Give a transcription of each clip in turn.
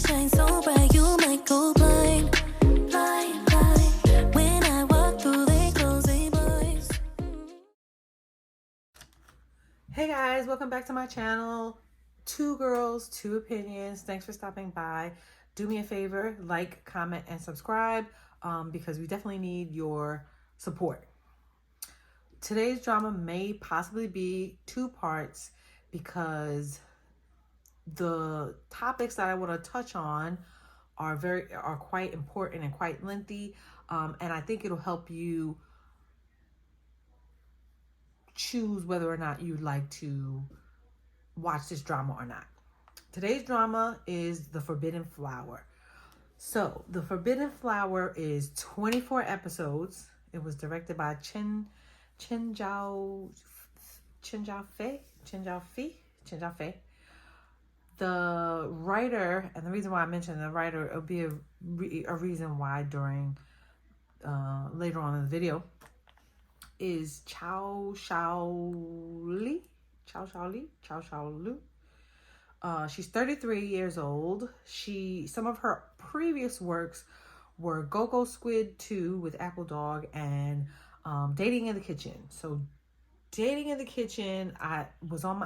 shine so bright, you might go blind. Blind, blind. When I walk through, they close their blinds. Hey guys, welcome back to my channel. Two girls, two opinions. Thanks for stopping by. Do me a favor, like, comment, and subscribe because we definitely need your support. Today's drama may possibly be two parts because the topics that I want to touch on are quite important and quite lengthy, and I think it'll help you choose whether or not you'd like to watch this drama or not. Today's drama is The Forbidden Flower. So, The Forbidden Flower is 24 episodes. It was directed by Chen Zhaofei. The writer, and the reason why I mentioned the writer, it'll be a reason why during later on in the video, is Chao Shaoli. She's 33 years old. Some of her previous works were Go-Go Squid 2 with Apple Dog and Dating in the Kitchen. So Dating in the Kitchen,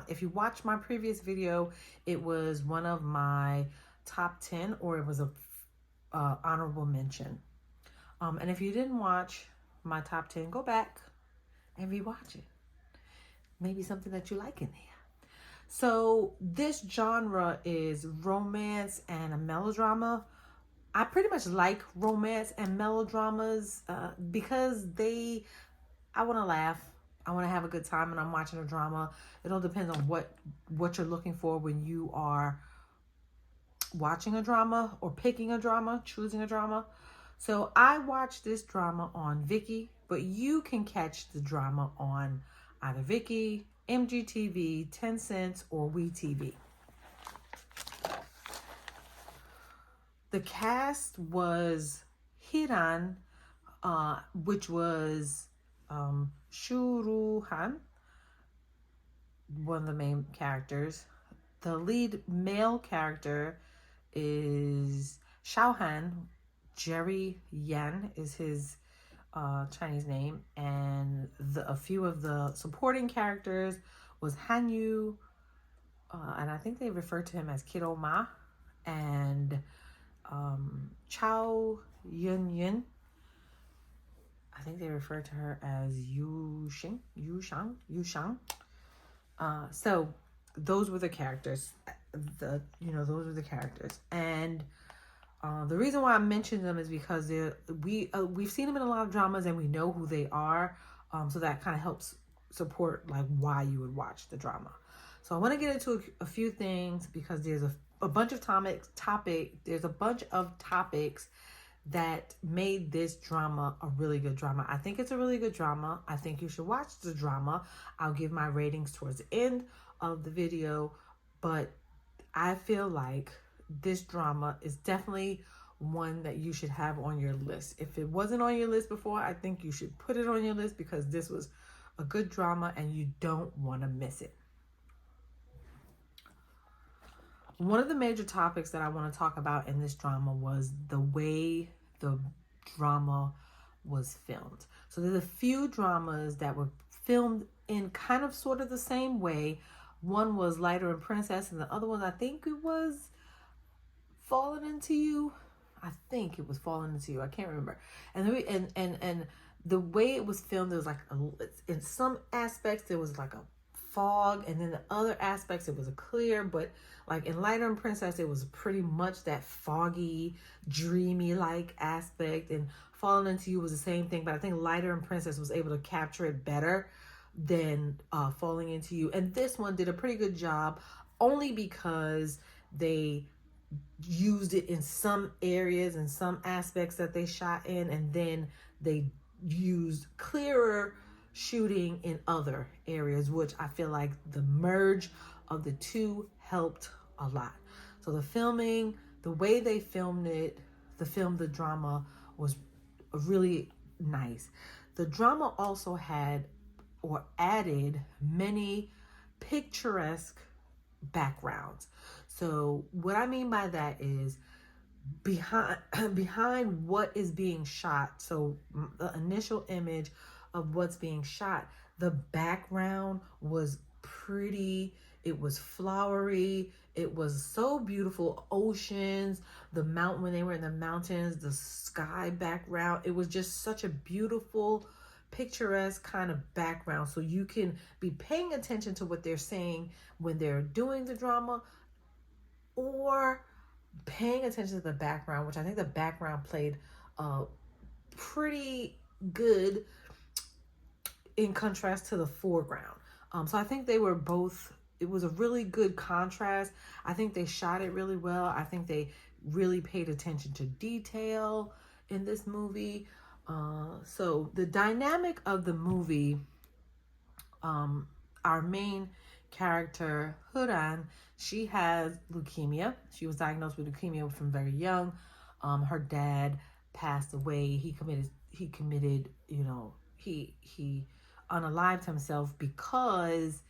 if you watch my previous video, it was one of my top 10, or it was a honorable mention. And if you didn't watch my top 10, go back and rewatch it. Maybe something that you like in there. So this genre is romance and a melodrama. I pretty much like romance and melodramas because I want to laugh. I want to have a good time when I'm watching a drama. It all depends on what you're looking for when you are watching a drama or picking a drama, choosing a drama. So I watched this drama on Viki, but you can catch the drama on either Viki, MGTV, Tencent, or WeTV. The cast was Hiran, which was Shu Han, one of the main characters. The lead male character is Xiaohan. Jerry Yan is his Chinese name, and a few of the supporting characters was Han Yu, and I think they refer to him as Kiddo Ma, and Chao Yun. I think they refer to her as Yu Shang. So those were the characters. Those were the characters, and the reason why I mentioned them is because we've seen them in a lot of dramas and we know who they are. So that kind of helps support like why you would watch the drama. So I want to get into a few things because there's a bunch of there's a bunch of topics that made this drama a really good drama. I think it's a really good drama. I think you should watch the drama. I'll give my ratings towards the end of the video, but I feel like this drama is definitely one that you should have on your list. If it wasn't on your list before, I think you should put it on your list because this was a good drama and you don't want to miss it. One of the major topics that I want to talk about in this drama was the way the drama was filmed. So there's a few dramas that were filmed in kind of sort of the same way. One was Lighter and Princess, and the other one, I think it was Falling Into You. I think it was Falling Into You. I can't remember. And the way it was filmed, there was like in some aspects there was like a fog, and then the other aspects it was a clear. But like in Lighter and Princess, it was pretty much that foggy, dreamy like aspect, and Falling Into You was the same thing. But I think Lighter and Princess was able to capture it better than Falling Into You. And this one did a pretty good job, only because they used it in some areas and some aspects that they shot in, and then they used clearer shooting in other areas, which I feel like the merge of the two helped a lot. So the filming, the way they filmed the drama was really nice. The drama also had or added many picturesque backgrounds. So what I mean by that is behind behind what is being shot. So the initial image of what's being shot, the background was pretty, it was flowery, it was so beautiful. Oceans, the mountain, when they were in the mountains, the sky background, it was just such a beautiful, picturesque kind of background. So you can be paying attention to what they're saying when they're doing the drama, or paying attention to the background, which I think the background played pretty good in contrast to the foreground. So I think they were both, it was a really good contrast. I think they shot it really well. I think they really paid attention to detail in this movie. So the dynamic of the movie, our main character, Huran, she has leukemia. She was diagnosed with leukemia from very young. Her dad passed away. He committed, he unalived himself because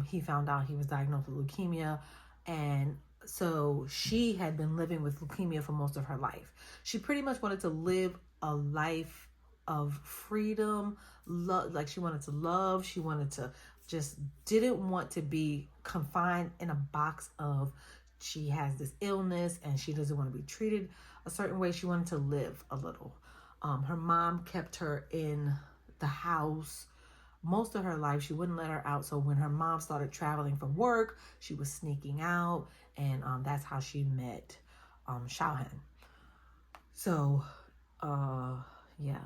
he found out he was diagnosed with leukemia. And so she had been living with leukemia for most of her life. She pretty much wanted to live a life of freedom, love, like she wanted to love, she wanted to just didn't want to be confined in a box of she has this illness and she doesn't want to be treated a certain way. She wanted to live a little. Her mom kept her in the house most of her life. She wouldn't let her out. So when her mom started traveling for work, she was sneaking out, and that's how she met Xiaohan. So yeah.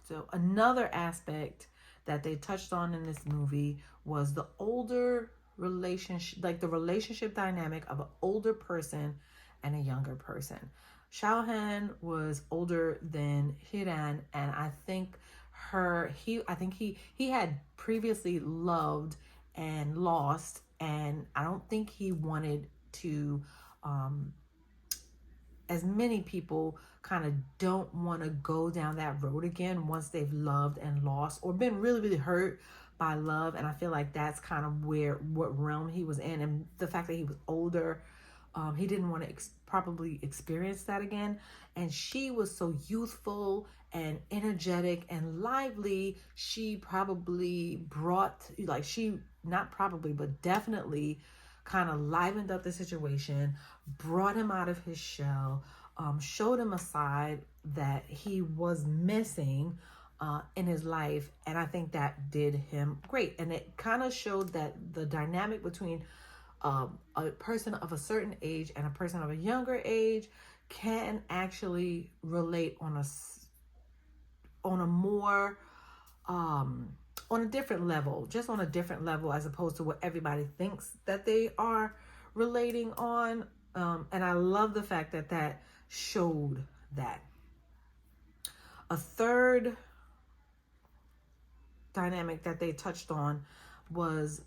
So another aspect that they touched on in this movie was the older relationship, like the relationship dynamic of an older person and a younger person. Xiaohan was older than Hiran, and I think he had previously loved and lost, and I don't think he wanted to, as many people kind of don't want to go down that road again once they've loved and lost or been really, really hurt by love. And I feel like that's kind of what realm he was in. And the fact that he was older, he didn't want to probably experience that again. And she was so youthful and energetic and lively. She probably but definitely kind of livened up the situation, brought him out of his shell, showed him a side that he was missing in his life. And I think that did him great. And it kind of showed that the dynamic between a person of a certain age and a person of a younger age can actually relate on a more on a different level, just on a different level, as opposed to what everybody thinks that they are relating on. And I love the fact that showed that. A third dynamic that they touched on was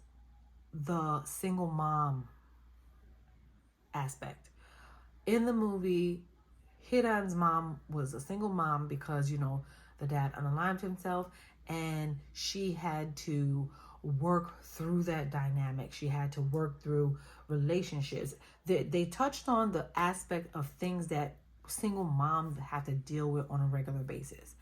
the single mom aspect. In the movie, Hiran's mom was a single mom because, the dad unalived himself, and she had to work through that dynamic. She had to work through relationships. They touched on the aspect of things that single moms have to deal with on a regular basis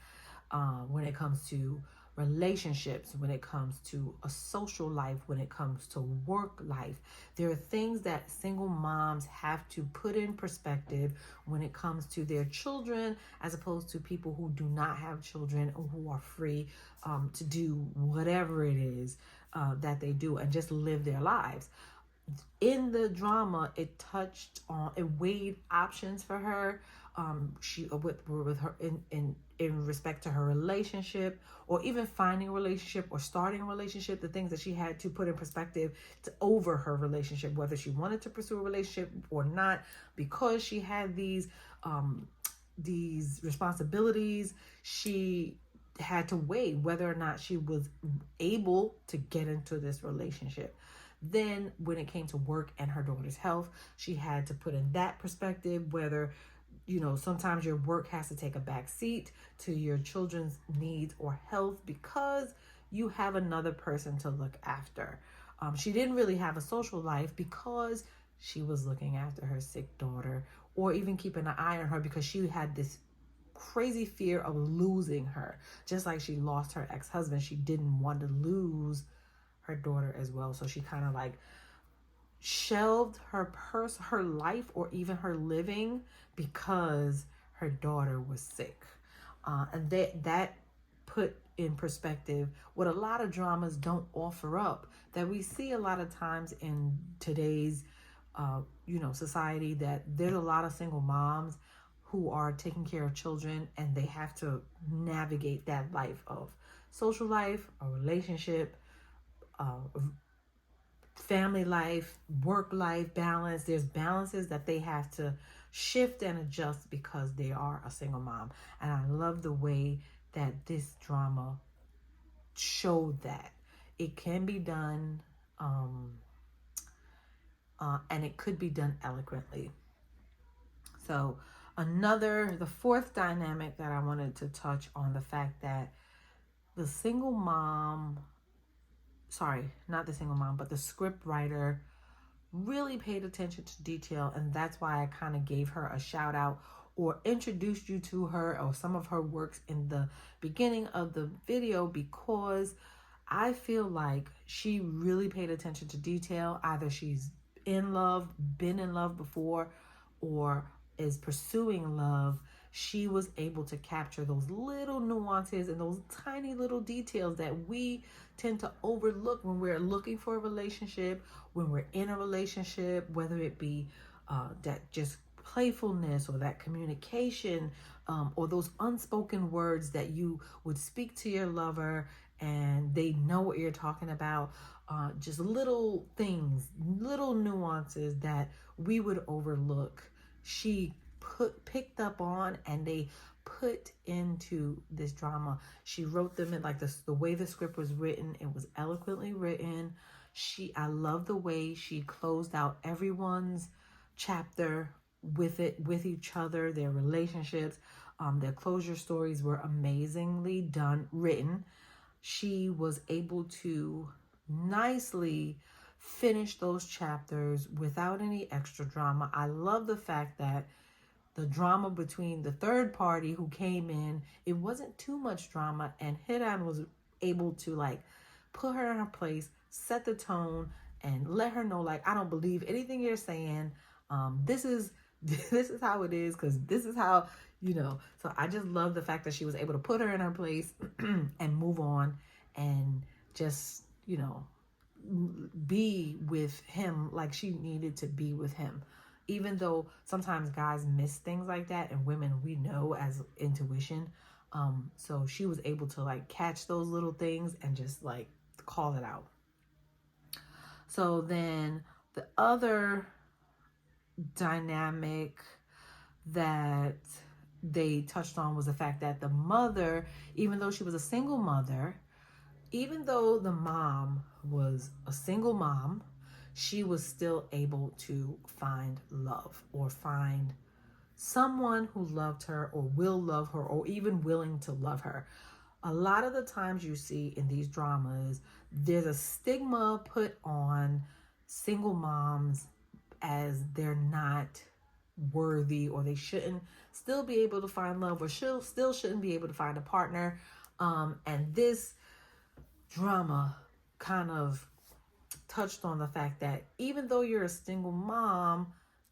when it comes to relationships, when it comes to a social life, when it comes to work life. There are things that single moms have to put in perspective when it comes to their children, as opposed to people who do not have children or who are free to do whatever it is that they do and just live their lives. In the drama, it weighed options for her. She with her in respect to her relationship, or even finding a relationship or starting a relationship, the things that she had to put in perspective over her relationship, whether she wanted to pursue a relationship or not, because she had these responsibilities. She had to weigh whether or not she was able to get into this relationship. Then when it came to work and her daughter's health, she had to put in that perspective, whether sometimes your work has to take a back seat to your children's needs or health because you have another person to look after. She didn't really have a social life because she was looking after her sick daughter, or even keeping an eye on her because she had this crazy fear of losing her. Just like she lost her ex-husband, she didn't want to lose her daughter as well. So she kind of like shelved her life, or even her living, because her daughter was sick. And that put in perspective what a lot of dramas don't offer up, that we see a lot of times in today's society, that there's a lot of single moms who are taking care of children, and they have to navigate that life of social life, a relationship, uh, family life, work life balance. There's balances that they have to shift and adjust because they are a single mom. And I love the way that this drama showed that it can be done, and it could be done eloquently. So the fourth dynamic that I wanted to touch on, the fact that the single mom, sorry, not the single mom, but the script writer really paid attention to detail. And that's why I kind of gave her a shout out, or introduced you to her or some of her works in the beginning of the video, because I feel like she really paid attention to detail. Either she's in love, been in love before, or is pursuing love. She was able to capture those little nuances and those tiny little details that we tend to overlook when we're looking for a relationship, when we're in a relationship, whether it be that just playfulness, or that communication, or those unspoken words that you would speak to your lover and they know what you're talking about. Just little things, little nuances that we would overlook. She picked up on, and they put into this drama. She wrote them in like this, the way the script was written, it was eloquently written. I love the way she closed out everyone's chapter with each other, their relationships. Their closure stories were amazingly written. She was able to nicely finish those chapters without any extra drama. I love the fact that the drama between the third party who came in, it wasn't too much drama, and Hiran was able to like put her in her place, set the tone, and let her know, like, I don't believe anything you're saying. This is how it is, because this is how, So I just love the fact that she was able to put her in her place and move on, and just, be with him like she needed to be with him. Even though sometimes guys miss things like that, and women, we know as intuition. So she was able to like catch those little things and just like call it out. So then the other dynamic that they touched on was the fact that the mother, even though she was a single mother, even though the mom was a single mom, she was still able to find love, or find someone who loved her, or will love her, or even willing to love her. A lot of the times you see in these dramas, there's a stigma put on single moms as they're not worthy, or they shouldn't still be able to find love, or still shouldn't be able to find a partner. And this drama kind of touched on the fact that even though you're a single mom,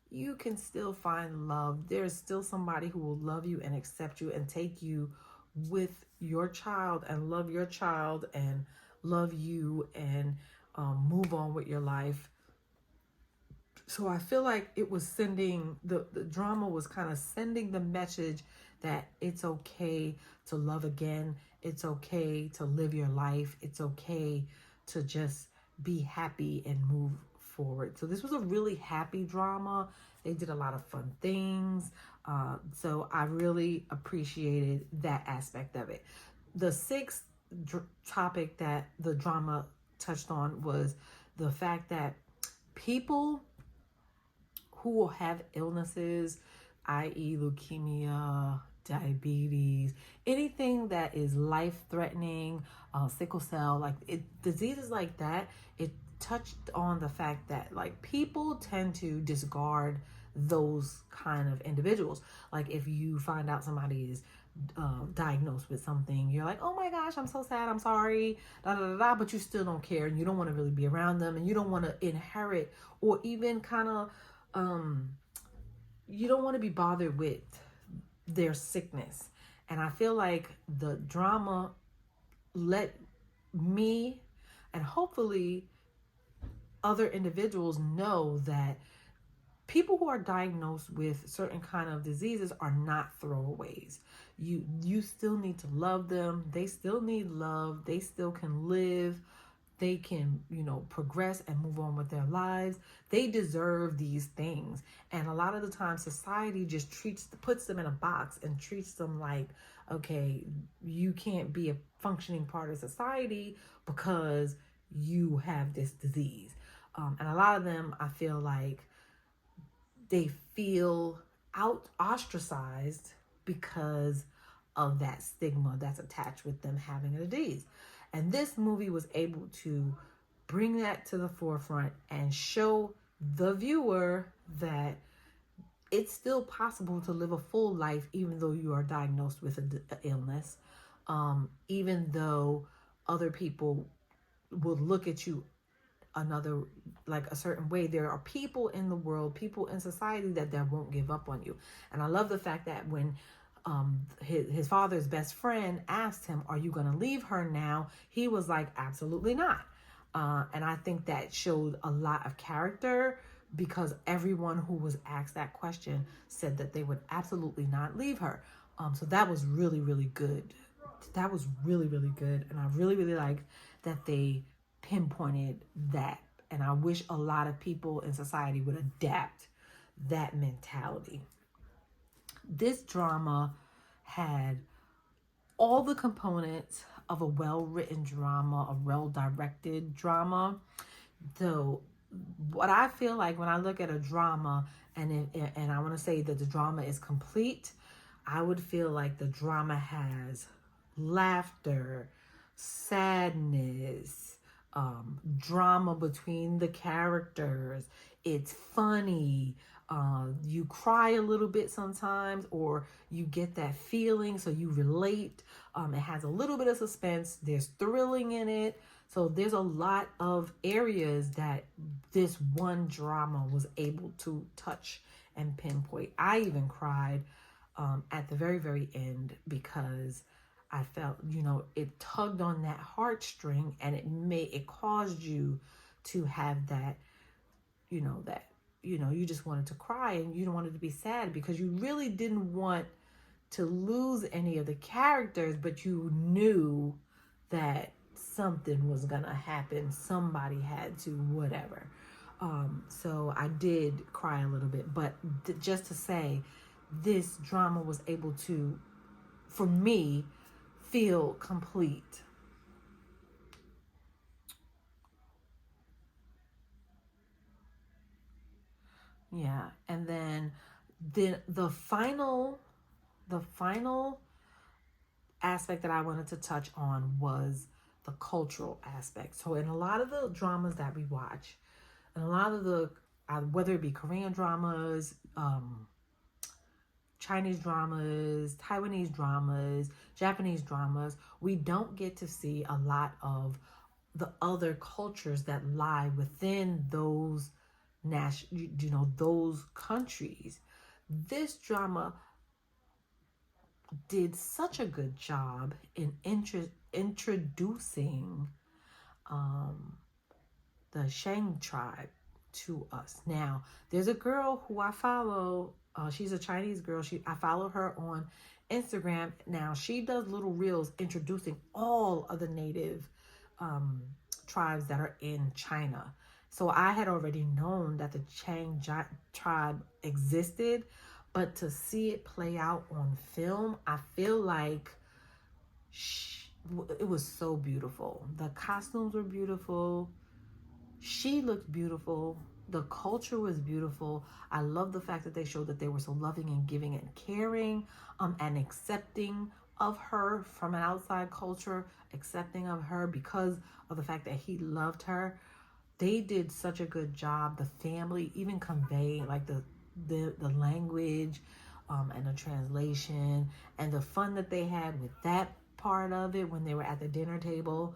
you can still find love. There's still somebody who will love you and accept you and take you with your child, and love your child, and love you, and move on with your life. So I feel like it was sending, the drama was kind of sending the message that it's okay to love again. It's okay to live your life. It's okay to just be happy and move forward. So this was a really happy drama. They did a lot of fun things. So I really appreciated that aspect of it. The sixth topic that the drama touched on was the fact that people who will have illnesses, i.e. leukemia, diabetes, anything that is life-threatening, sickle cell, diseases like that, it touched on the fact that like people tend to discard those kind of individuals. Like if you find out somebody is diagnosed with something, you're like, oh my gosh, I'm so sad, I'm sorry, da da da da, but you still don't care, and you don't want to really be around them, and you don't want to inherit or even kind of you don't want to be bothered with their sickness. And I feel like the drama let me and hopefully other individuals know that people who are diagnosed with certain kind of diseases are not throwaways. You still need to love them. They still need love. They still can live. They can, progress and move on with their lives. They deserve these things. And a lot of the time society just puts them in a box and treats them like, okay, you can't be a functioning part of society because you have this disease. And a lot of them, I feel like they feel ostracized because of that stigma that's attached with them having a disease. And this movie was able to bring that to the forefront and show the viewer that it's still possible to live a full life even though you are diagnosed with an illness, even though other people will look at you like a certain way. There are people in the world, people in society that won't give up on you. And I love the fact that when his father's best friend asked him, are you going to leave her now? He was like, absolutely not. And I think that showed a lot of character, because everyone who was asked that question said that they would absolutely not leave her. So that was really, really good. That was really, really good. And I really, really liked that they pinpointed that. And I wish a lot of people in society would adapt that mentality. This drama had all the components of a well-written drama, a well-directed drama. Though what I feel like when I look at a drama and I want to say that the drama is complete, I would feel like the drama has laughter, sadness, drama between the characters. It's funny. You cry a little bit sometimes, or you get that feeling, so you relate. It has a little bit of suspense. There's thrilling in it. So there's a lot of areas that this one drama was able to touch and pinpoint. I even cried at the very, very end, because I felt, it tugged on that heartstring, and it caused you to have that, you just wanted to cry, and you don't wanted to be sad, because you really didn't want to lose any of the characters, but you knew that something was gonna happen. Somebody had to, whatever. So I did cry a little bit, but just to say, this drama was able to, for me, feel complete. Yeah, and then the final aspect that I wanted to touch on was the cultural aspect. So in a lot of the dramas that we watch, and a lot of the whether it be Korean dramas, Chinese dramas, Taiwanese dramas, Japanese dramas, we don't get to see a lot of the other cultures that lie within those those countries. This drama did such a good job in introducing the Shang tribe to us. Now, there's a girl who I follow. She's a Chinese girl. I follow her on Instagram. Now, she does little reels introducing all of the native tribes that are in China. So I had already known that the Shang tribe existed, but to see it play out on film, I feel like it was so beautiful. The costumes were beautiful. She looked beautiful. The culture was beautiful. I love the fact that they showed that they were so loving and giving and caring, and accepting of her from an outside culture, accepting of her because of the fact that he loved her. they did such a good job. The family even conveying like the language, and the translation, and the fun that they had with that part of it when they were at the dinner table.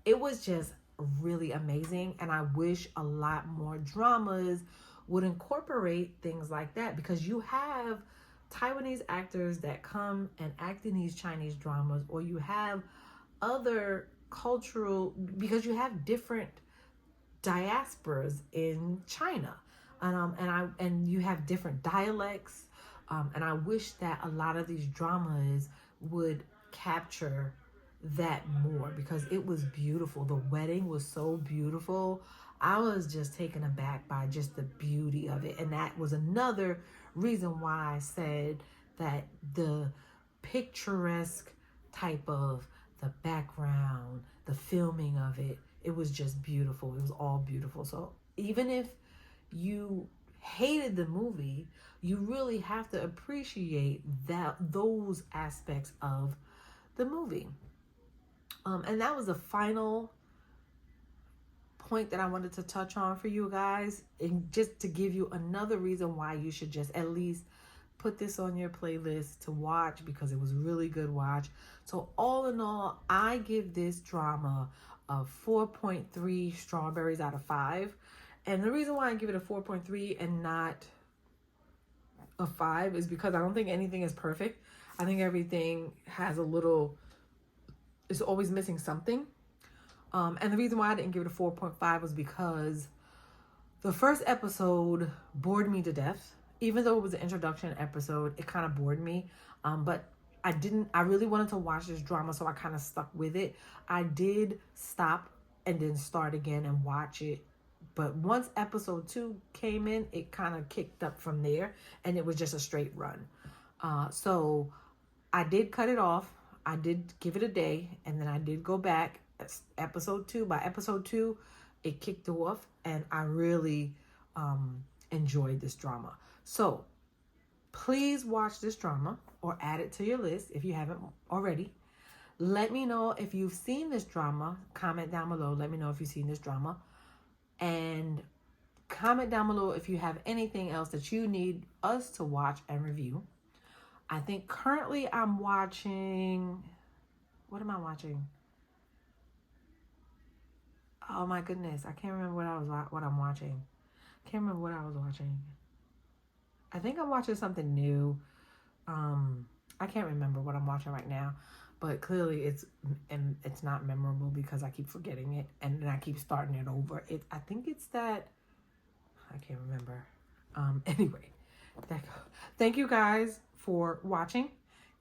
It was just really amazing, and I wish a lot more dramas would incorporate things like that, because you have Taiwanese actors that come and act in these Chinese dramas, or you have other cultural, because you have different diasporas in China, and you have different dialects, and I wish that a lot of these dramas would capture that more, because it was beautiful. The wedding was so beautiful. I was just taken aback by just the beauty of it, and that was another reason why I said that the picturesque type of the background, the filming of it, it was just beautiful. It was all beautiful. So even if you hated the movie, you really have to appreciate those aspects of the movie. And that was the final point that I wanted to touch on for you guys, and just to give you another reason why you should just at least put this on your playlist to watch, because it was really good watch. So all in all, I give this drama a 4.3 strawberries out of 5. And the reason why I give it a 4.3 and not a 5 is because I don't think anything is perfect. I think everything has it's always missing something. And the reason why I didn't give it a 4.5 was because the first episode bored me to death. Even though it was an introduction episode, it kind of bored me. But I really wanted to watch this drama, so I kind of stuck with it. I did stop and then start again and watch it. But once episode 2 came in, it kind of kicked up from there, and it was just a straight run. So I did cut it off. I did give it a day, and then I did go back episode 2. By episode 2, it kicked off, and I really enjoyed this drama. So please watch this drama or add it to your list if you haven't already. Let me know if you've seen this drama. Comment down below. Let me know if you've seen this drama. And comment down below if you have anything else that you need us to watch and review. I think currently I'm watching... What am I watching? Oh my goodness. I can't remember what I'm watching. Can't remember what I was watching. I think I'm watching something new. I can't remember what I'm watching right now, but clearly it's not memorable because I keep forgetting it, and then I keep starting it over. I think it's that, I can't remember. Anyway, thank you guys for watching.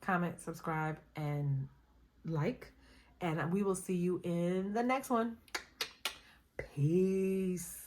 Comment, subscribe, and like, and we will see you in the next one. Peace.